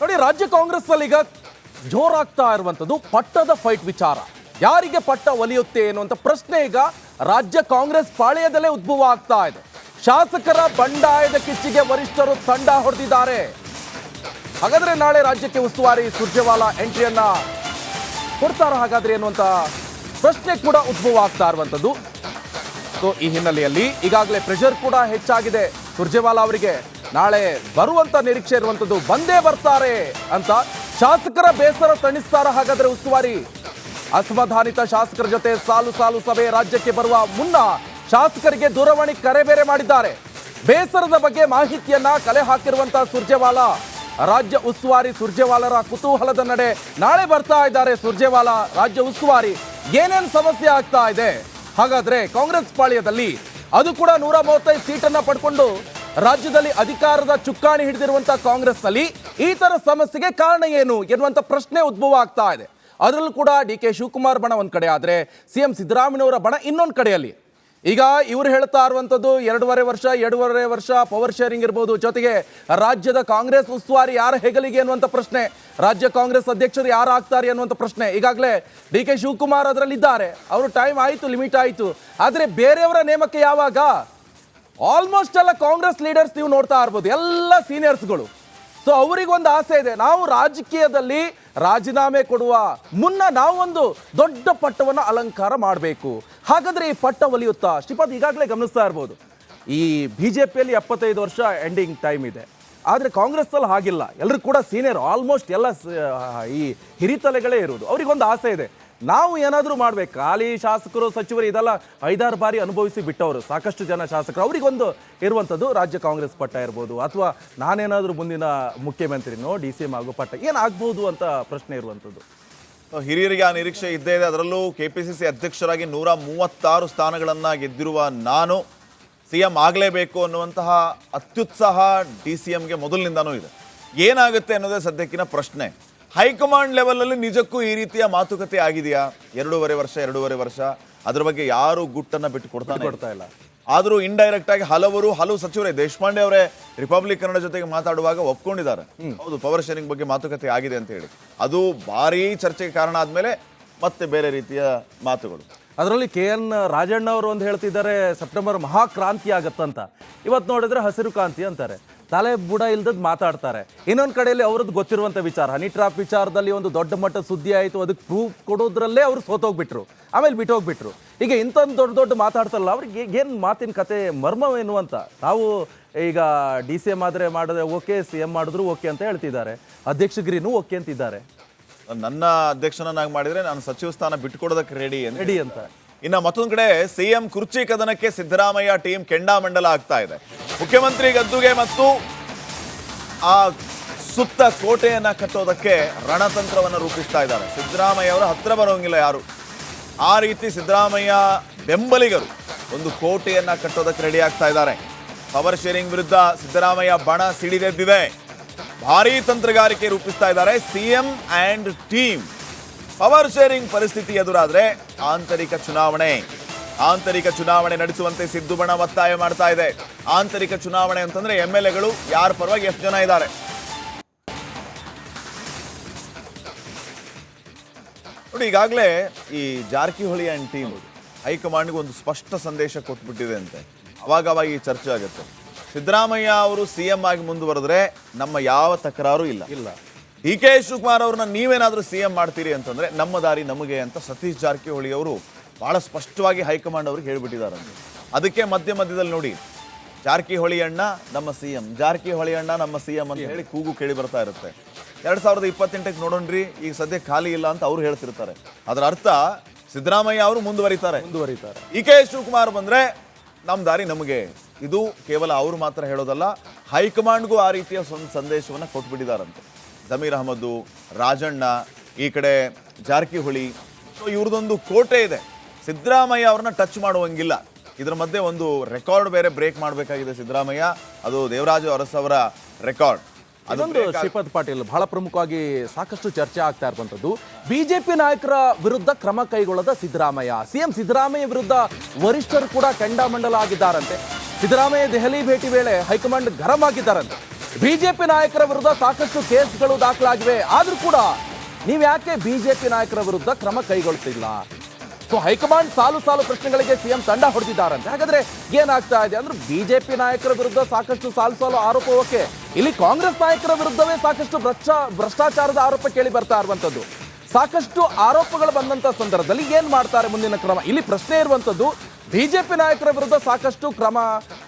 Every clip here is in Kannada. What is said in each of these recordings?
ನೋಡಿ, ರಾಜ್ಯ ಕಾಂಗ್ರೆಸ್ ಅಲ್ಲಿ ಈಗ ಜೋರಾಗ್ತಾ ಇರುವಂತದ್ದು ಪಟ್ಟದ ಫೈಟ್ ವಿಚಾರ. ಯಾರಿಗೆ ಪಟ್ಟ ಒಲಿಯುತ್ತೆ ಎನ್ನುವಂತ ಪ್ರಶ್ನೆ ಈಗ ರಾಜ್ಯ ಕಾಂಗ್ರೆಸ್ ಪಾಳೆಯದಲ್ಲೇ ಉದ್ಭವ ಆಗ್ತಾ ಇದೆ. ಶಾಸಕರ ಬಂಡಾಯದ ಕಿಚ್ಚಿಗೆ ವರಿಷ್ಠರು ತಂಡ ಹೊಡೆದಿದ್ದಾರೆ. ಹಾಗಾದ್ರೆ ನಾಳೆ ರಾಜ್ಯಕ್ಕೆ ಉಸ್ತುವಾರಿ ಸುರ್ಜೇವಾಲಾ ಎಂಟ್ರಿಯನ್ನ ಕೊಡ್ತಾರ ಹಾಗಾದ್ರೆ ಎನ್ನುವಂತ ಪ್ರಶ್ನೆ ಕೂಡ ಉದ್ಭವ ಆಗ್ತಾ ಇರುವಂತದ್ದು. ಸೊ ಈ ಹಿನ್ನೆಲೆಯಲ್ಲಿ ಈಗಾಗಲೇ ಪ್ರೆಷರ್ ಕೂಡ ಹೆಚ್ಚಾಗಿದೆ ಸುರ್ಜೇವಾಲಾ ಅವರಿಗೆ. ನಾಳೆ ಬರುವಂತ ನಿರೀಕ್ಷೆ ಇರುವಂತದ್ದು, ಬಂದೇ ಬರ್ತಾರೆ ಅಂತ. ಶಾಸಕರ ಬೇಸರ ತಣಿಸ್ತಾರ ಹಾಗಾದ್ರೆ ಉಸ್ತುವಾರಿ? ಅಸಮಾಧಾನಿತ ಶಾಸಕರ ಜೊತೆ ಸಾಲು ಸಾಲು ಸಭೆ. ರಾಜ್ಯಕ್ಕೆ ಬರುವ ಮುನ್ನ ಶಾಸಕರಿಗೆ ದೂರವಾಣಿ ಕರೆ ಬೇರೆ ಮಾಡಿದ್ದಾರೆ. ಬೇಸರದ ಬಗ್ಗೆ ಮಾಹಿತಿಯನ್ನ ಕಲೆ ಹಾಕಿರುವಂತಹ ಸುರ್ಜೇವಾಲಾ, ರಾಜ್ಯ ಉಸ್ತುವಾರಿ ಸುರ್ಜೇವಾಲರ ಕುತೂಹಲದ ನಡೆ ನಾಳೆ ಬರ್ತಾ ಇದ್ದಾರೆ ಸುರ್ಜೇವಾಲಾ ರಾಜ್ಯ ಉಸ್ತುವಾರಿ. ಏನೇನು ಸಮಸ್ಯೆ ಆಗ್ತಾ ಇದೆ ಹಾಗಾದ್ರೆ ಕಾಂಗ್ರೆಸ್ ಪಾಳ್ಯದಲ್ಲಿ? ಅದು ಕೂಡ 135 ಸೀಟನ್ನ ಪಡ್ಕೊಂಡು ರಾಜ್ಯದಲ್ಲಿ ಅಧಿಕಾರದ ಚುಕ್ಕಾಣಿ ಹಿಡಿದಿರುವಂತಹ ಕಾಂಗ್ರೆಸ್ ನಲ್ಲಿ ಈ ತರ ಸಮಸ್ಯೆಗೆ ಕಾರಣ ಏನು ಎನ್ನುವಂತ ಪ್ರಶ್ನೆ ಉದ್ಭವ ಆಗ್ತಾ ಇದೆ. ಅದರಲ್ಲೂ ಕೂಡ ಡಿ.ಕೆ. ಶಿವಕುಮಾರ್ ಬಣ ಒಂದ್ ಕಡೆ ಆದ್ರೆ ಸಿಎಂ ಸಿದ್ದರಾಮಯ್ಯನವರ ಬಣ ಇನ್ನೊಂದು ಕಡೆಯಲ್ಲಿ. ಈಗ ಇವರು ಹೇಳ್ತಾ ಇರುವಂತದ್ದು 2.5 ವರ್ಷ ಪವರ್ ಶೇರಿಂಗ್ ಇರ್ಬೋದು, ಜೊತೆಗೆ ರಾಜ್ಯದ ಕಾಂಗ್ರೆಸ್ ಉಸ್ತುವಾರಿ ಯಾರ ಹೆಗಲಿಗೆ ಅನ್ನುವಂಥ ಪ್ರಶ್ನೆ, ರಾಜ್ಯ ಕಾಂಗ್ರೆಸ್ ಅಧ್ಯಕ್ಷರು ಯಾರು ಆಗ್ತಾರೆ ಅನ್ನುವಂಥ ಪ್ರಶ್ನೆ. ಈಗಾಗಲೇ ಡಿ.ಕೆ. ಶಿವಕುಮಾರ್ ಅದರಲ್ಲಿ ಇದ್ದಾರೆ. ಅವರು ಟೈಮ್ ಆಯಿತು, ಲಿಮಿಟ್ ಆಯಿತು. ಆದರೆ ಬೇರೆಯವರ ನೇಮಕ ಯಾವಾಗ? ಆಲ್ಮೋಸ್ಟ್ ಎಲ್ಲ ಕಾಂಗ್ರೆಸ್ ಲೀಡರ್ಸ್ ನೀವು ನೋಡ್ತಾ ಇರ್ಬೋದು, ಎಲ್ಲ ಸೀನಿಯರ್ಸ್ಗಳು. ಸೊ ಅವರಿಗೊಂದು ಆಸೆ ಇದೆ, ನಾವು ರಾಜಕೀಯದಲ್ಲಿ ರಾಜೀನಾಮೆ ಕೊಡುವ ಮುನ್ನ ನಾವು ಒಂದು ದೊಡ್ಡ ಪಟ್ಟವನ್ನು ಅಲಂಕಾರ ಮಾಡಬೇಕು. ಹಾಗಾದ್ರೆ ಈ ಪಟ್ಟ ಒಲಿಯುತ್ತಾ? ಶ್ರೀಪಾದ್, ಈಗಾಗಲೇ ಗಮನಿಸ್ತಾ ಇರ್ಬೋದು, ಈ ಬಿಜೆಪಿಯಲ್ಲಿ 75 ವರ್ಷ ಎಂಡಿಂಗ್ ಟೈಮ್ ಇದೆ. ಆದರೆ ಕಾಂಗ್ರೆಸ್ಸಲ್ಲಿ ಹಾಗಿಲ್ಲ. ಎಲ್ಲರೂ ಕೂಡ ಸೀನಿಯರ್, ಆಲ್ಮೋಸ್ಟ್ ಎಲ್ಲ ಈ ಹಿರಿತಲೆಗಳೇ ಇರುವುದು. ಅವರಿಗೊಂದು ಆಸೆ ಇದೆ, ನಾವು ಏನಾದರೂ ಮಾಡ್ಬೇಕು. ಖಾಲಿ ಶಾಸಕರು ಸಚಿವರು ಇದೆಲ್ಲ 5-6 ಬಾರಿ ಅನುಭವಿಸಿ ಬಿಟ್ಟವರು ಸಾಕಷ್ಟು ಜನ ಶಾಸಕರು. ಅವರಿಗೊಂದು ಇರುವಂಥದ್ದು ರಾಜ್ಯ ಕಾಂಗ್ರೆಸ್ ಪಟ್ಟ ಇರ್ಬೋದು, ಅಥವಾ ನಾನೇನಾದರೂ ಮುಂದಿನ ಮುಖ್ಯಮಂತ್ರಿನೋ DCM ಆಗೋ ಪಟ್ಟ ಏನಾಗ್ಬೋದು ಅಂತ ಪ್ರಶ್ನೆ ಇರುವಂಥದ್ದು. ಹಿರಿಯರಿಗೆ ಆ ನಿರೀಕ್ಷೆ ಇದ್ದೇ ಇದೆ. ಅದರಲ್ಲೂ KPCC ಅಧ್ಯಕ್ಷರಾಗಿ 136 ಸ್ಥಾನಗಳನ್ನು ಗೆದ್ದಿರುವ ನಾನು CM ಆಗಲೇಬೇಕು ಅನ್ನುವಂತಹ ಅತ್ಯುತ್ಸಾಹ DCMಗೆ ಮೊದಲಿನಿಂದನೂ ಇದೆ. ಏನಾಗುತ್ತೆ ಅನ್ನೋದೇ ಸದ್ಯಕ್ಕಿನ ಪ್ರಶ್ನೆ. ಹೈಕಮಾಂಡ್ ಲೆವೆಲಲ್ಲಿ ನಿಜಕ್ಕೂ ಈ ರೀತಿಯ ಮಾತುಕತೆ ಆಗಿದೆಯಾ? 2.5 ವರ್ಷ ಅದ್ರ ಬಗ್ಗೆ ಯಾರು ಗುಟ್ಟನ್ನು ಬಿಟ್ಟು ಕೊಡ್ತಾ ಇಲ್ಲ. ಆದರೂ ಇಂಡೈರೆಕ್ಟ್ ಆಗಿ ಹಲವು ಸಚಿವರೇ, ದೇಶಪಾಂಡೆ ಅವರೇ ರಿಪಬ್ಲಿಕ್ ಕನ್ನಡ ಜೊತೆಗೆ ಮಾತಾಡುವಾಗ ಒಪ್ಕೊಂಡಿದ್ದಾರೆ, ಹೌದು ಪವರ್ ಶೇರಿಂಗ್ ಬಗ್ಗೆ ಮಾತುಕತೆ ಆಗಿದೆ ಅಂತ ಹೇಳಿ. ಅದು ಭಾರೀ ಚರ್ಚೆಗೆ ಕಾರಣ ಆದ್ಮೇಲೆ ಮತ್ತೆ ಬೇರೆ ರೀತಿಯ ಮಾತುಗಳು. ಅದರಲ್ಲಿ KN ರಾಜಣ್ಣ ಅವರು ಒಂದು ಹೇಳ್ತಿದ್ದಾರೆ, ಸೆಪ್ಟೆಂಬರ್ ಮಹಾಕ್ರಾಂತಿ ಆಗತ್ತಂತ. ಇವತ್ತು ನೋಡಿದ್ರೆ ಹಸಿರು ಕ್ರಾಂತಿ ಅಂತಾರೆ. ತಲೆ ಬುಡ ಇಲ್ದದ್ ಮಾತಾಡ್ತಾರೆ. ಇನ್ನೊಂದು ಕಡೆಯಲ್ಲಿ ಅವ್ರದ್ದು ಗೊತ್ತಿರುವಂಥ ವಿಚಾರ, ಹನಿ ಟ್ರಾಪ್ ವಿಚಾರದಲ್ಲಿ ಒಂದು ದೊಡ್ಡ ಮಟ್ಟದ ಸುದ್ದಿ ಆಯಿತು, ಅದಕ್ಕೆ ಪ್ರೂಫ್ ಕೊಡೋದ್ರಲ್ಲೇ ಅವರು ಸೋತೋಗ್ಬಿಟ್ರು, ಆಮೇಲೆ ಬಿಟ್ಟೋಗ್ಬಿಟ್ರು. ಈಗ ಇಂಥದ್ದು ದೊಡ್ಡ ಮಾತಾಡ್ತಾರಲ್ಲ, ಅವ್ರಿಗೆ ಏನು ಮಾತಿನ ಕತೆ ಮರ್ಮವೇನು ಅಂತ. ತಾವು ಈಗ DCM ಆದರೆ ಮಾಡಿದ್ರೆ ಓಕೆ, CM ಮಾಡಿದ್ರು ಓಕೆ ಅಂತ ಹೇಳ್ತಿದ್ದಾರೆ, ಅಧ್ಯಕ್ಷಗಿರಿನೂ ಓಕೆ ಅಂತಿದ್ದಾರೆ. ನನ್ನ ಅಧ್ಯಕ್ಷನಾಗಿ ಮಾಡಿದ್ರೆ ನಾನು ಸಚಿವ ಸ್ಥಾನ ಬಿಟ್ಟುಕೊಡೋದಕ್ಕೆ ರೆಡಿ ಅಂತ. ಇನ್ನು ಮತ್ತೊಂದು ಕಡೆ CM ಕುರ್ಚಿ ಕದನಕ್ಕೆ ಸಿದ್ದರಾಮಯ್ಯ ಟೀಮ್ ಕೆಂಡಾಮಂಡಲ ಆಗ್ತಾ ಇದೆ. ಮುಖ್ಯಮಂತ್ರಿ ಗದ್ದುಗೆ ಮತ್ತು ಆ ಸುತ್ತ ಕೋಟೆಯನ್ನ ಕಟ್ಟೋದಕ್ಕೆ ರಣತಂತ್ರವನ್ನು ರೂಪಿಸ್ತಾ ಇದ್ದಾರೆ. ಸಿದ್ದರಾಮಯ್ಯ ಅವರ ಹತ್ರ ಬರೋಂಗಿಲ್ಲ ಯಾರು. ಆ ರೀತಿ ಸಿದ್ದರಾಮಯ್ಯ ಬೆಂಬಲಿಗರು ಒಂದು ಕೋಟೆಯನ್ನ ಕಟ್ಟೋದಕ್ಕೆ ರೆಡಿ ಆಗ್ತಾ ಇದ್ದಾರೆ. ಪವರ್ ಶೇರಿಂಗ್ ವಿರುದ್ಧ ಸಿದ್ದರಾಮಯ್ಯ ಬಣ ಸಿಡಿದೆದ್ದಿದೆ. ಭಾರೀ ತಂತ್ರಗಾರಿಕೆ ರೂಪಿಸ್ತಾ ಇದ್ದಾರೆ CM and team. Power sharing ಪರಿಸ್ಥಿತಿ ಎದುರಾದ್ರೆ ಆಂತರಿಕ ಚುನಾವಣೆ ನಡೆಸುವಂತೆ ಸಿದ್ದು ಬಣ ಒತ್ತಾಯ ಮಾಡ್ತಾ ಇದೆ. ಆಂತರಿಕ ಚುನಾವಣೆ ಅಂತಂದ್ರೆ MLAಗಳು ಯಾರ ಪರವಾಗಿ ಎಷ್ಟು ಜನ ಇದ್ದಾರೆ. ನೋಡಿ, ಈಗಾಗಲೇ ಈ ಜಾರಕಿಹೊಳಿ ಅಂಡ್ ಟೀಮ್ ಹೈಕಮಾಂಡ್ಗೆ ಒಂದು ಸ್ಪಷ್ಟ ಸಂದೇಶ ಕೊಟ್ಬಿಟ್ಟಿದೆ ಅಂತೆ. ಅವಾಗ ಈ ಚರ್ಚೆ ಆಗುತ್ತೆ. ಸಿದ್ದರಾಮಯ್ಯ ಅವರು CM ಆಗಿ ಮುಂದುವರೆದ್ರೆ ನಮ್ಮ ಯಾವ ತಕರಾರು ಇಲ್ಲ. ಡಿ.ಕೆ. ಶಿವಕುಮಾರ್ ಅವ್ರನ್ನ ನೀವೇನಾದ್ರೂ CM ಮಾಡ್ತೀರಿ ಅಂತಂದ್ರೆ ನಮ್ಮ ದಾರಿ ನಮಗೆ ಅಂತ ಸತೀಶ್ ಜಾರಕಿಹೊಳಿ ಅವರು ಬಹಳ ಸ್ಪಷ್ಟವಾಗಿ ಹೈಕಮಾಂಡ್ ಅವ್ರಿಗೆ ಹೇಳ್ಬಿಟ್ಟಿದ್ದಾರೆ. ಅದಕ್ಕೆ ಮಧ್ಯದಲ್ಲಿ ನೋಡಿ, ಜಾರಕಿಹೊಳಿ ಅಣ್ಣ ನಮ್ಮ CM, ಜಾರಕಿಹೊಳಿ ಅಣ್ಣ ನಮ್ಮ CM ಅಂತ ಹೇಳಿ ಕೂಗು ಕೇಳಿ ಬರ್ತಾ ಇರುತ್ತೆ. 2028ಕ್ಕೆ ನೋಡೋಣ್ರಿ, ಈಗ ಸದ್ಯ ಖಾಲಿ ಇಲ್ಲ ಅಂತ ಅವ್ರು ಹೇಳ್ತಿರ್ತಾರೆ. ಅದರ ಅರ್ಥ ಸಿದ್ದರಾಮಯ್ಯ ಅವರು ಮುಂದುವರಿತಾರೆ. ಡಿ.ಕೆ. ಶಿವಕುಮಾರ್ ಬಂದ್ರೆ ನಮ್ಮ ದಾರಿ ನಮಗೆ. ಇದು ಕೇವಲ ಅವರು ಮಾತ್ರ ಹೇಳೋದಲ್ಲ, ಹೈಕಮಾಂಡ್ಗೂ ಆ ರೀತಿಯ ಸಂದೇಶವನ್ನು ಕೊಟ್ಬಿಟ್ಟಿದ್ದಾರಂತೆ. ಜಮೀರ್ ಅಹಮದ್, ರಾಜಣ್ಣ, ಈ ಕಡೆ ಜಾರಕಿಹೊಳಿ, ಇವ್ರದೊಂದು ಕೋಟೆ ಇದೆ. ಸಿದ್ದರಾಮಯ್ಯ ಅವ್ರನ್ನ ಟಚ್ ಮಾಡುವಂಗಿಲ್ಲ. ಇದರ ಮಧ್ಯೆ ಒಂದು ರೆಕಾರ್ಡ್ ಬೇರೆ ಬ್ರೇಕ್ ಮಾಡಬೇಕಾಗಿದೆ ಸಿದ್ದರಾಮಯ್ಯ. ಅದು ದೇವರಾಜ ಅರಸ್ ಅವರ ರೆಕಾರ್ಡ್. ಅದೊಂದು ಶ್ರೀಪಾದ್ ಪಾಟೀಲ್ ಬಹಳ ಪ್ರಮುಖವಾಗಿ ಸಾಕಷ್ಟು ಚರ್ಚೆ ಆಗ್ತಾ ಇರುವಂತದ್ದು. ಬಿಜೆಪಿ ನಾಯಕರ ವಿರುದ್ಧ ಕ್ರಮ ಕೈಗೊಳ್ಳದ ಸಿದ್ದರಾಮಯ್ಯ, CM ಸಿದ್ದರಾಮಯ್ಯ ವಿರುದ್ಧ ವರಿಷ್ಠರು ಕೂಡ ಕೆಂಡಾಮಂಡಲ ಆಗಿದ್ದಾರಂತೆ. ಸಿದ್ದರಾಮಯ್ಯ ದೆಹಲಿ ಭೇಟಿ ವೇಳೆ ಹೈಕಮಾಂಡ್ ಗರಂ ಆಗಿದ್ದಾರಂತೆ. ಬಿಜೆಪಿ ನಾಯಕರ ವಿರುದ್ಧ ಸಾಕಷ್ಟು ಕೇಸ್ಗಳು ದಾಖಲಾಗಿವೆ. ಆದ್ರೂ ಕೂಡ ನೀವು ಯಾಕೆ ಬಿಜೆಪಿ ನಾಯಕರ ವಿರುದ್ಧ ಕ್ರಮ ಕೈಗೊಳ್ತಿಲ್ಲ? ಸೊ ಹೈಕಮಾಂಡ್ ಸಾಲು ಸಾಲು ಪ್ರಶ್ನೆಗಳಿಗೆ ಸಿಎಂ ತಂಡ ಹೊಡೆದಿದ್ದಾರಂತೆ. ಹಾಗಾದ್ರೆ ಏನಾಗ್ತಾ ಇದೆ ಅಂದ್ರೆ ಬಿಜೆಪಿ ನಾಯಕರ ವಿರುದ್ಧ ಸಾಕಷ್ಟು ಸಾಲು ಸಾಲು ಆರೋಪಕ್ಕೆ ಇಲ್ಲಿ ಕಾಂಗ್ರೆಸ್ ನಾಯಕರ ವಿರುದ್ಧವೇ ಸಾಕಷ್ಟು ಭ್ರಷ್ಟಾಚಾರದ ಆರೋಪ ಕೇಳಿ ಬರ್ತಾ ಇರುವಂತದ್ದು. ಸಾಕಷ್ಟು ಆರೋಪಗಳು ಬಂದಂತ ಸಂದರ್ಭದಲ್ಲಿ ಏನ್ ಮಾಡ್ತಾರೆ ಮುಂದಿನ ಕ್ರಮ? ಇಲ್ಲಿ ಪ್ರಶ್ನೆ ಇರುವಂತದ್ದು ಬಿಜೆಪಿ ನಾಯಕರ ವಿರುದ್ಧ ಸಾಕಷ್ಟು ಕ್ರಮ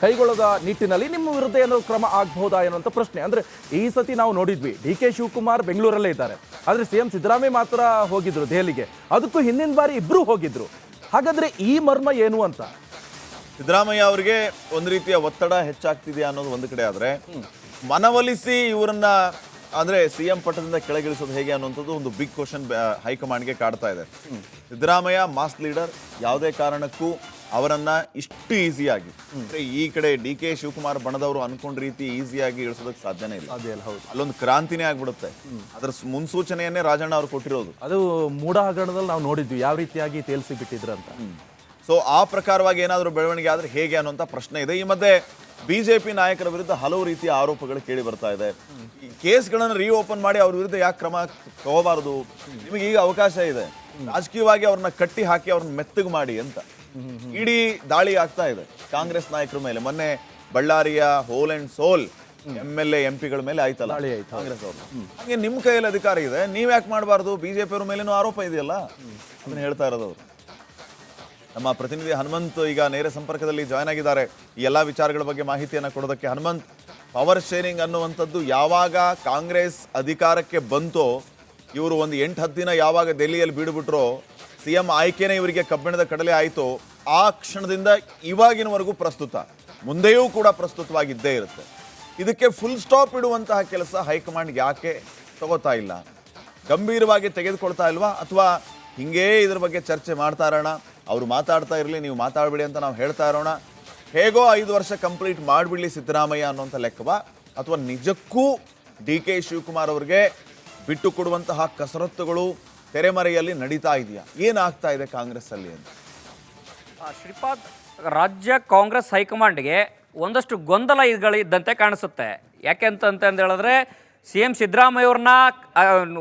ಕೈಗೊಳ್ಳದ ನಿಟ್ಟಿನಲ್ಲಿ ನಿಮ್ಮ ವಿರುದ್ಧ ಏನೋ ಕ್ರಮ ಆಗಬಹುದಾ ಎನ್ನುವಂತ ಪ್ರಶ್ನೆ. ಅಂದ್ರೆ ಈ ಸತಿ ನಾವು ನೋಡಿದ್ವಿ DK ಶಿವಕುಮಾರ್ ಬೆಂಗಳೂರಲ್ಲೇ ಇದ್ದಾರೆ, ಆದ್ರೆ ಸಿಎಂ ಸಿದ್ದರಾಮಯ್ಯ ಮಾತ್ರ ಹೋಗಿದ್ರು ದೆಹಲಿಗೆ. ಅದಕ್ಕೂ ಹಿಂದಿನ ಬಾರಿ ಇಬ್ರು ಹೋಗಿದ್ರು. ಹಾಗಾದ್ರೆ ಈ ಮರ್ಮ ಏನು ಅಂತ? ಸಿದ್ದರಾಮಯ್ಯ ಅವರಿಗೆ ಒಂದು ರೀತಿಯ ಒತ್ತಡ ಹೆಚ್ಚಾಗ್ತಿದೆಯಾ ಅನ್ನೋದು ಒಂದು ಕಡೆ ಆದ್ರೆ, ಮನವೊಲಿಸಿ ಇವರನ್ನ ಅಂದ್ರೆ ಸಿಎಂ ಪಟ್ಟದಿಂದ ಕೆಳಗಿಳಿಸೋದು ಹೇಗೆ ಅನ್ನುವಂಥದ್ದು ಒಂದು ಬಿಗ್ ಕ್ವಶನ್ ಹೈಕಮಾಂಡ್ಗೆ ಕಾಡ್ತಾ ಇದೆ. ಸಿದ್ದರಾಮಯ್ಯ ಮಾಸ್ ಲೀಡರ್, ಯಾವುದೇ ಕಾರಣಕ್ಕೂ ಅವರನ್ನ ಇಷ್ಟು ಈಸಿಯಾಗಿ ಈ ಕಡೆ DK ಶಿವಕುಮಾರ್ ಬಣದವರು ಅನ್ಕೊಂಡ ರೀತಿ ಈಸಿಯಾಗಿ ಇಳಿಸೋದಕ್ಕೆ ಸಾಧ್ಯನೇ ಇಲ್ಲ. ಅಲ್ಲೊಂದು ಕ್ರಾಂತಿನೇ ಆಗ್ಬಿಡುತ್ತೆ. ಅದರ ಮುನ್ಸೂಚನೆಯನ್ನೇ ರಾಜಣ್ಣ ಅವ್ರು ಕೊಟ್ಟಿರೋದು. ಅದು ಮೂಢ ಹಗರಣದಲ್ಲಿ ನಾವು ನೋಡಿದ್ವಿ ಯಾವ ರೀತಿಯಾಗಿ ತೇಲ್ಸಿ ಬಿಟ್ಟಿದ್ರಂತ. ಸೊ ಆ ಪ್ರಕಾರವಾಗಿ ಏನಾದರೂ ಬೆಳವಣಿಗೆ ಆದ್ರೆ ಹೇಗೆ ಅನ್ನುವಂಥ ಪ್ರಶ್ನೆ ಇದೆ. ಈ ಮಧ್ಯೆ ಬಿಜೆಪಿ ನಾಯಕರ ವಿರುದ್ಧ ಹಲವು ರೀತಿಯ ಆರೋಪಗಳು ಕೇಳಿ ಬರ್ತಾ ಇದೆ. ಈ ಕೇಸ್ಗಳನ್ನು ರೀಓಪನ್ ಮಾಡಿ ಅವ್ರ ವಿರುದ್ಧ ಯಾಕೆ ಕ್ರಮ ತಗೋಬಾರದು? ನಿಮಗೆ ಈಗ ಅವಕಾಶ ಇದೆ, ರಾಜಕೀಯವಾಗಿ ಅವ್ರನ್ನ ಕಟ್ಟಿ ಹಾಕಿ ಅವ್ರನ್ನ ಮೆತ್ತಗೆ ಮಾಡಿ ಅಂತ ಇಡೀ ದಾಳಿ ಆಗ್ತಾ ಇದೆ ಕಾಂಗ್ರೆಸ್ ನಾಯಕರ ಮೇಲೆ. ಮೊನ್ನೆ ಬಳ್ಳಾರಿಯ whole and sole MLA MP ಗಳ ಮೇಲೆ ಆಯ್ತಲ್ಲ ಕಾಂಗ್ರೆಸ್ ಅವರು. ಹಾಗೆ ನಿಮ್ಮ ಕೈಯಲ್ಲಿ ಅಧಿಕಾರ ಇದೆ, ನೀವ್ ಯಾಕೆ ಮಾಡಬಾರ್ದು? ಬಿಜೆಪಿ ಅವ್ರ ಮೇಲೇನೂ ಆರೋಪ ಇದೆಯಲ್ಲ, ಅದನ್ನ ಹೇಳ್ತಾ ಇರೋದು ಅವರು. ನಮ್ಮ ಪ್ರತಿನಿಧಿ ಹನುಮಂತ್ ಈಗ ನೇರ ಸಂಪರ್ಕದಲ್ಲಿ ಜಾಯ್ನ್ ಆಗಿದ್ದಾರೆ ಈ ಎಲ್ಲ ವಿಚಾರಗಳ ಬಗ್ಗೆ ಮಾಹಿತಿಯನ್ನು ಕೊಡೋದಕ್ಕೆ. ಹನುಮಂತ್, ಪವರ್ ಶೇರಿಂಗ್ ಅನ್ನುವಂಥದ್ದು ಯಾವಾಗ ಕಾಂಗ್ರೆಸ್ ಅಧಿಕಾರಕ್ಕೆ ಬಂತೋ, ಇವರು ಒಂದು 8-10 ದಿನ ಯಾವಾಗ ದೆಹಲಿಯಲ್ಲಿ ಬೀಡುಬಿಟ್ರೋ, ಸಿಎಂ ಆಯ್ಕೆನೇ ಇವರಿಗೆ ಕಬ್ಬಿಣದ ಕಡಲೆ ಆಯಿತು, ಆ ಕ್ಷಣದಿಂದ ಇವಾಗಿನವರೆಗೂ ಪ್ರಸ್ತುತ, ಮುಂದೆಯೂ ಕೂಡ ಪ್ರಸ್ತುತವಾಗಿದ್ದೇ ಇರುತ್ತೆ. ಇದಕ್ಕೆ ಫುಲ್ ಸ್ಟಾಪ್ ಇಡುವಂತಹ ಕೆಲಸ ಹೈಕಮಾಂಡ್ ಯಾಕೆ ತಗೋತಾ ಇಲ್ಲ? ಗಂಭೀರವಾಗಿ ತೆಗೆದುಕೊಳ್ತಾ ಇಲ್ವಾ? ಅಥವಾ ಹಿಂಗೇ ಇದ್ರ ಬಗ್ಗೆ ಚರ್ಚೆ ಮಾಡ್ತಾ ಇರೋಣ, ಅವರು ಮಾತಾಡ್ತಾ ಇರಲಿ, ನೀವು ಮಾತಾಡಬೇಡಿ ಅಂತ ನಾವು ಹೇಳ್ತಾ ಇರೋಣ, ಹೇಗೋ 5 ವರ್ಷ ಕಂಪ್ಲೀಟ್ ಮಾಡಿಬಿಡ್ಲಿ ಸಿದ್ದರಾಮಯ್ಯ ಅನ್ನೋಂಥ ಲೆಕ್ಕವಾ? ಅಥವಾ ನಿಜಕ್ಕೂ DK ಶಿವಕುಮಾರ್ ಅವರಿಗೆ ಬಿಟ್ಟು ಕೊಡುವಂತಹ ಕಸರತ್ತುಗಳು ತೆರೆಮರೆಯಲ್ಲಿ ನಡೀತಾ ಇದೆಯಾ? ಏನಾಗ್ತಾ ಇದೆ ಕಾಂಗ್ರೆಸ್ ಅಲ್ಲಿ ಅಂತ? ಶ್ರೀಪಾದ್, ರಾಜ್ಯ ಕಾಂಗ್ರೆಸ್ ಹೈಕಮಾಂಡ್ಗೆ ಒಂದಷ್ಟು ಗೊಂದಲಗಳಿದ್ದಂತೆ ಕಾಣಿಸುತ್ತೆ. ಯಾಕೆ ಅಂತ ಹೇಳಿದ್ರೆ CM ಸಿದ್ದರಾಮಯ್ಯ ಅವ್ರನ್ನ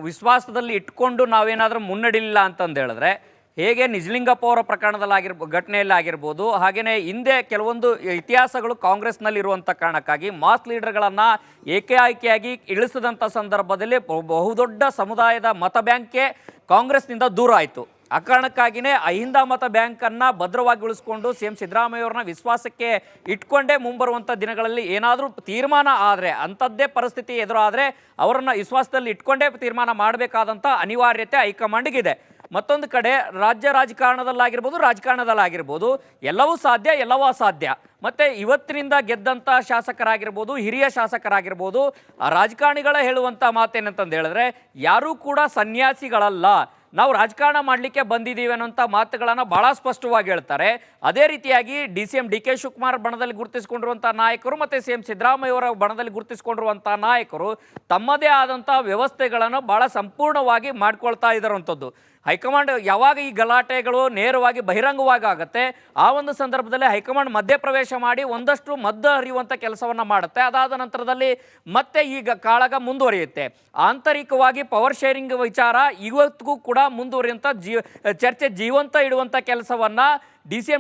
ವಿಶ್ವಾಸದಲ್ಲಿ ಇಟ್ಕೊಂಡು ನಾವೇನಾದರೂ ಮುನ್ನಡಿಲಿಲ್ಲ ಅಂತಂದು ಹೇಳಿದ್ರೆ, ಹೇಗೆ ನಿಜಲಿಂಗಪ್ಪ ಅವರ ಪ್ರಕರಣದಲ್ಲಿ ಘಟನೆಯಲ್ಲಿ ಆಗಿರ್ಬೋದು, ಹಾಗೆಯೇ ಹಿಂದೆ ಕೆಲವೊಂದು ಇತಿಹಾಸಗಳು ಕಾಂಗ್ರೆಸ್ನಲ್ಲಿರುವಂಥ ಕಾರಣಕ್ಕಾಗಿ ಮಾಸ್ ಲೀಡರ್ಗಳನ್ನು ಏಕಾಏಕಿಯಾಗಿ ಇಳಿಸಿದಂಥ ಸಂದರ್ಭದಲ್ಲಿ ಬಹುದೊಡ್ಡ ಸಮುದಾಯದ ಮತ ಬ್ಯಾಂಕ್ಗೆ ಕಾಂಗ್ರೆಸ್ನಿಂದ ದೂರ ಆಯಿತು. ಆ ಕಾರಣಕ್ಕಾಗಿಯೇ ಅಹಿಂದ ಮತ ಬ್ಯಾಂಕನ್ನು ಭದ್ರವಾಗಿ ಉಳಿಸ್ಕೊಂಡು CM ಸಿದ್ದರಾಮಯ್ಯ ಅವ್ರನ್ನ ವಿಶ್ವಾಸಕ್ಕೆ ಇಟ್ಕೊಂಡೇ ಮುಂಬರುವಂಥ ದಿನಗಳಲ್ಲಿ ಏನಾದರೂ ತೀರ್ಮಾನ ಆದರೆ, ಅಂಥದ್ದೇ ಪರಿಸ್ಥಿತಿ ಎದುರಾದರೆ ಅವರನ್ನು ವಿಶ್ವಾಸದಲ್ಲಿ ಇಟ್ಕೊಂಡೇ ತೀರ್ಮಾನ ಮಾಡಬೇಕಾದಂಥ ಅನಿವಾರ್ಯತೆ ಹೈಕಮಾಂಡ್ಗಿದೆ. ಮತ್ತೊಂದು ಕಡೆ ರಾಜಕಾರಣದಲ್ಲಾಗಿರ್ಬೋದು ಎಲ್ಲವೂ ಸಾಧ್ಯ, ಎಲ್ಲವೂ ಅಸಾಧ್ಯ. ಮತ್ತು ಇವತ್ತಿನಿಂದ ಗೆದ್ದಂಥ ಶಾಸಕರಾಗಿರ್ಬೋದು, ಹಿರಿಯ ಶಾಸಕರಾಗಿರ್ಬೋದು, ರಾಜಕಾರಣಿಗಳ ಹೇಳುವಂಥ ಮಾತೇನಂತಂದು ಹೇಳಿದ್ರೆ, ಯಾರೂ ಕೂಡ ಸನ್ಯಾಸಿಗಳಲ್ಲ, ನಾವು ರಾಜಕಾರಣ ಮಾಡಲಿಕ್ಕೆ ಬಂದಿದ್ದೀವಿ ಅನ್ನೋಂಥ ಮಾತುಗಳನ್ನು ಭಾಳ ಸ್ಪಷ್ಟವಾಗಿ ಹೇಳ್ತಾರೆ. ಅದೇ ರೀತಿಯಾಗಿ DK ಶಿವಕುಮಾರ್ ಬಣದಲ್ಲಿ ಗುರುತಿಸಿಕೊಂಡಿರುವಂಥ ನಾಯಕರು ಮತ್ತು CM ಸಿದ್ದರಾಮಯ್ಯ ಅವರ ಬಣದಲ್ಲಿ ಗುರುತಿಸಿಕೊಂಡಿರುವಂಥ ನಾಯಕರು ತಮ್ಮದೇ ಆದಂಥ ವ್ಯವಸ್ಥೆಗಳನ್ನು ಭಾಳ ಸಂಪೂರ್ಣವಾಗಿ ಮಾಡ್ಕೊಳ್ತಾ ಇದ್ದಾರಂಥದ್ದು. ಹೈಕಮಾಂಡ್ ಯಾವಾಗ ಈ ಗಲಾಟೆಗಳು ನೇರವಾಗಿ ಬಹಿರಂಗವಾಗಿ ಆಗುತ್ತೆ, ಆ ಒಂದು ಸಂದರ್ಭದಲ್ಲಿ ಹೈಕಮಾಂಡ್ ಮಧ್ಯಪ್ರವೇಶ ಮಾಡಿ ಒಂದಷ್ಟು ಮದ್ದು ಹರಿಯುವಂಥ ಕೆಲಸವನ್ನು ಮಾಡುತ್ತೆ. ಅದಾದ ನಂತರದಲ್ಲಿ ಮತ್ತೆ ಈಗ ಕಾಳಗ ಮುಂದುವರಿಯುತ್ತೆ. ಆಂತರಿಕವಾಗಿ ಪವರ್ ಶೇರಿಂಗ್ ವಿಚಾರ ಇವತ್ತಿಗೂ ಕೂಡ ಮುಂದುವರಿಯುವಂಥ ಚರ್ಚೆ ಜೀವಂತ ಇಡುವಂಥ ಕೆಲಸವನ್ನು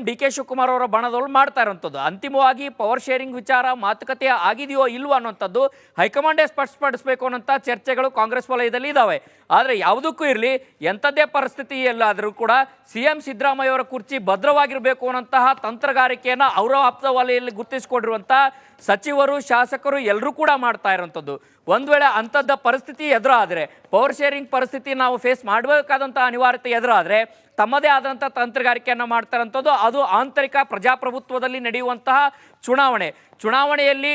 DK ಶಿವಕುಮಾರ್ ಅವರ ಬಣದವರು ಮಾಡ್ತಾ ಇರೋಂಥದ್ದು. ಅಂತಿಮವಾಗಿ ಪವರ್ ಶೇರಿಂಗ್ ವಿಚಾರ ಮಾತುಕತೆ ಆಗಿದೆಯೋ ಇಲ್ವೋ ಅನ್ನೋಂಥದ್ದು ಹೈಕಮಾಂಡೇ ಸ್ಪಷ್ಟಪಡಿಸಬೇಕು ಅನ್ನೋಂಥ ಚರ್ಚೆಗಳು ಕಾಂಗ್ರೆಸ್ ವಲಯದಲ್ಲಿ ಇದ್ದಾವೆ. ಆದರೆ ಯಾವುದಕ್ಕೂ ಇರಲಿ, ಎಂಥದ್ದೇ ಪರಿಸ್ಥಿತಿ ಎಲ್ಲಾದರೂ ಕೂಡ CM ಸಿದ್ದರಾಮಯ್ಯ ಅವರ ಕುರ್ಚಿ ಭದ್ರವಾಗಿರಬೇಕು ಅನ್ನೋಂತಹ ತಂತ್ರಗಾರಿಕೆಯನ್ನು ಅವರ ಆಪ್ತ ವಲಯದಲ್ಲಿ ಗುರುತಿಸಿಕೊಂಡಿರುವಂಥ ಸಚಿವರು, ಶಾಸಕರು ಎಲ್ಲರೂ ಕೂಡ ಮಾಡ್ತಾ ಇರೋಂಥದ್ದು. ಒಂದು ವೇಳೆ ಅಂಥದ್ದ ಪರಿಸ್ಥಿತಿ ಎದುರಾದರೆ, ಪವರ್ ಶೇರಿಂಗ್ ಪರಿಸ್ಥಿತಿ ನಾವು ಫೇಸ್ ಮಾಡಬೇಕಾದಂಥ ಅನಿವಾರ್ಯತೆ ಎದುರಾದರೆ ತಮ್ಮದೇ ಆದಂಥ ತಂತ್ರಗಾರಿಕೆಯನ್ನು ಮಾಡ್ತಾರಂಥದ್ದು. ಅದು ಆಂತರಿಕ ಪ್ರಜಾಪ್ರಭುತ್ವದಲ್ಲಿ ನಡೆಯುವಂತಹ ಚುನಾವಣೆಯಲ್ಲಿ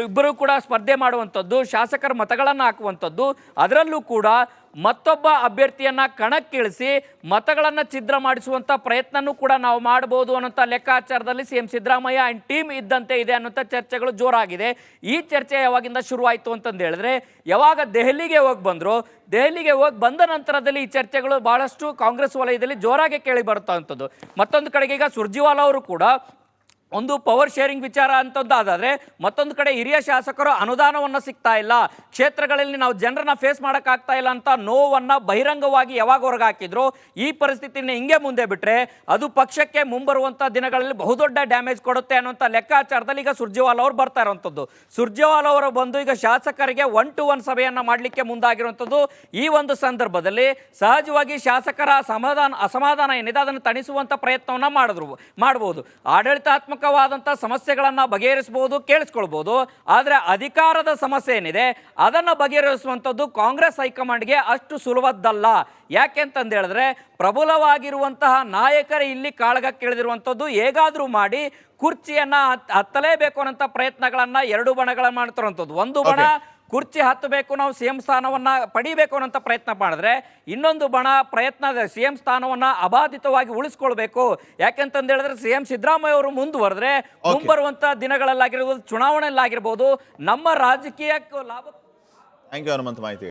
ಇಬ್ಬರು ಕೂಡ ಸ್ಪರ್ಧೆ ಮಾಡುವಂಥದ್ದು, ಶಾಸಕರ ಮತಗಳನ್ನು ಹಾಕುವಂಥದ್ದು, ಅದರಲ್ಲೂ ಕೂಡ ಮತ್ತೊಬ್ಬ ಅಭ್ಯರ್ಥಿಯನ್ನು ಕಣಕ್ಕಿಳಿಸಿ ಮತಗಳನ್ನು ಛಿದ್ರ ಮಾಡಿಸುವಂಥ ಪ್ರಯತ್ನನೂ ಕೂಡ ನಾವು ಮಾಡ್ಬೋದು ಅನ್ನೋಂಥ ಲೆಕ್ಕಾಚಾರದಲ್ಲಿ CM ಸಿದ್ದರಾಮಯ್ಯ ಆ್ಯಂಡ್ ಟೀಮ್ ಇದ್ದಂತೆ ಇದೆ ಅನ್ನೋಂಥ ಚರ್ಚೆಗಳು ಜೋರಾಗಿದೆ. ಈ ಚರ್ಚೆ ಯಾವಾಗಿಂದ ಶುರುವಾಯಿತು ಅಂತಂದು ಹೇಳಿದ್ರೆ, ಯಾವಾಗ ದೆಹಲಿಗೆ ಹೋಗಿ ಬಂದ ನಂತರದಲ್ಲಿ ಈ ಚರ್ಚೆಗಳು ಭಾಳಷ್ಟು ಕಾಂಗ್ರೆಸ್ ವಲಯದಲ್ಲಿ ಜೋರಾಗಿ ಕೇಳಿ ಬರುತ್ತಂಥದ್ದು. ಮತ್ತೊಂದು ಕಡೆಗೆ ಈಗ ಸುರ್ಜಿವಾಲಾ ಅವರು ಕೂಡ ಒಂದು ಪವರ್ ಶೇರಿಂಗ್ ವಿಚಾರ ಅಂತಂದಾದ್ರೆ ಮತ್ತೊಂದು ಕಡೆ ಹಿರಿಯ ಶಾಸಕರು ಅನುದಾನವನ್ನು ಸಿಗ್ತಾ ಇಲ್ಲ, ಕ್ಷೇತ್ರಗಳಲ್ಲಿ ನಾವು ಜನರನ್ನ ಫೇಸ್ ಮಾಡೋಕ್ಕಾಗ್ತಾ ಇಲ್ಲ ಅಂತ ನೋವನ್ನು ಬಹಿರಂಗವಾಗಿ ಯಾವಾಗ ಹೊರಗೆ ಹಾಕಿದ್ರು, ಈ ಪರಿಸ್ಥಿತಿನ ಹಿಂಗೆ ಮುಂದೆ ಬಿಟ್ಟರೆ ಅದು ಪಕ್ಷಕ್ಕೆ ಮುಂಬರುವಂಥ ದಿನಗಳಲ್ಲಿ ಬಹುದೊಡ್ಡ ಡ್ಯಾಮೇಜ್ ಕೊಡುತ್ತೆ ಅನ್ನೋಂಥ ಲೆಕ್ಕಾಚಾರದಲ್ಲಿ ಈಗ ಸುರ್ಜೇವಾಲಾ ಅವರು ಬರ್ತಾ ಇರುವಂಥದ್ದು. ಸುರ್ಜೇವಾಲಾ ಅವರು ಬಂದು ಈಗ ಶಾಸಕರಿಗೆ 1-to-1 ಸಭೆಯನ್ನು ಮಾಡಲಿಕ್ಕೆ ಮುಂದಾಗಿರುವಂಥದ್ದು. ಈ ಒಂದು ಸಂದರ್ಭದಲ್ಲಿ ಸಹಜವಾಗಿ ಶಾಸಕರ ಅಸಮಾಧಾನ ಏನಿದೆ ಅದನ್ನು ತಣಿಸುವಂಥ ಪ್ರಯತ್ನವನ್ನು ಮಾಡಬಹುದು. ಆಡಳಿತಾತ್ಮಕವಾದಂಥ ಸಮಸ್ಯೆಗಳನ್ನು ಬಗೆಹರಿಸಬಹುದು, ಕೇಳಿಸ್ಕೊಳ್ಬಹುದು. ಆದರೆ ಅಧಿಕಾರದ ಸಮಸ್ಯೆ ಏನಿದೆ ಅದನ್ನು ಬಗೆಹರಿಸುವಂಥದ್ದು ಕಾಂಗ್ರೆಸ್ ಹೈಕಮಾಂಡ್ಗೆ ಅಷ್ಟು ಸುಲಭದ್ದಲ್ಲ. ಯಾಕೆ ಅಂತಂದು ಹೇಳಿದ್ರೆ ಪ್ರಬಲವಾಗಿರುವಂತಹ ನಾಯಕರೇ ಇಲ್ಲಿ ಕಾಳಗಕ್ಕಿಳಿದಿರುವಂಥದ್ದು. ಹೇಗಾದರೂ ಮಾಡಿ ಕುರ್ಚಿಯನ್ನು ಹತ್ತಲೇಬೇಕು ಅನ್ನೋಂಥ ಪ್ರಯತ್ನಗಳನ್ನು ಎರಡು ಬಣಗಳ ಮಾಡ್ತಿರುವಂಥದ್ದು. ಒಂದು ಬಣ ಕುರ್ಚಿ ಹತ್ತಬೇಕು, ನಾವು ಸಿಎಂ ಸ್ಥಾನವನ್ನ ಪಡಿಬೇಕು ಅನ್ನೋಂಥ ಪ್ರಯತ್ನ ಮಾಡಿದ್ರೆ, ಇನ್ನೊಂದು ಬಣ ಪ್ರಯತ್ನ ಸಿಎಂ ಸ್ಥಾನವನ್ನ ಅಬಾಧಿತವಾಗಿ ಉಳಿಸ್ಕೊಳ್ಬೇಕು. ಯಾಕೆಂತಂದು ಹೇಳಿದ್ರೆ ಸಿಎಂ ಸಿದ್ದರಾಮಯ್ಯ ಅವರು ಮುಂದುವರೆದ್ರೆ ಮುಂಬರುವಂತ ದಿನಗಳಲ್ಲಾಗಿರ್ಬೋದು, ಚುನಾವಣೆಯಲ್ಲಾಗಿರ್ಬೋದು, ನಮ್ಮ ರಾಜಕೀಯಕ್ಕೆ ಲಾಭ. ಥ್ಯಾಂಕ್ ಯು ಹನುಮಂತ್ ಮಾಹಿತಿ.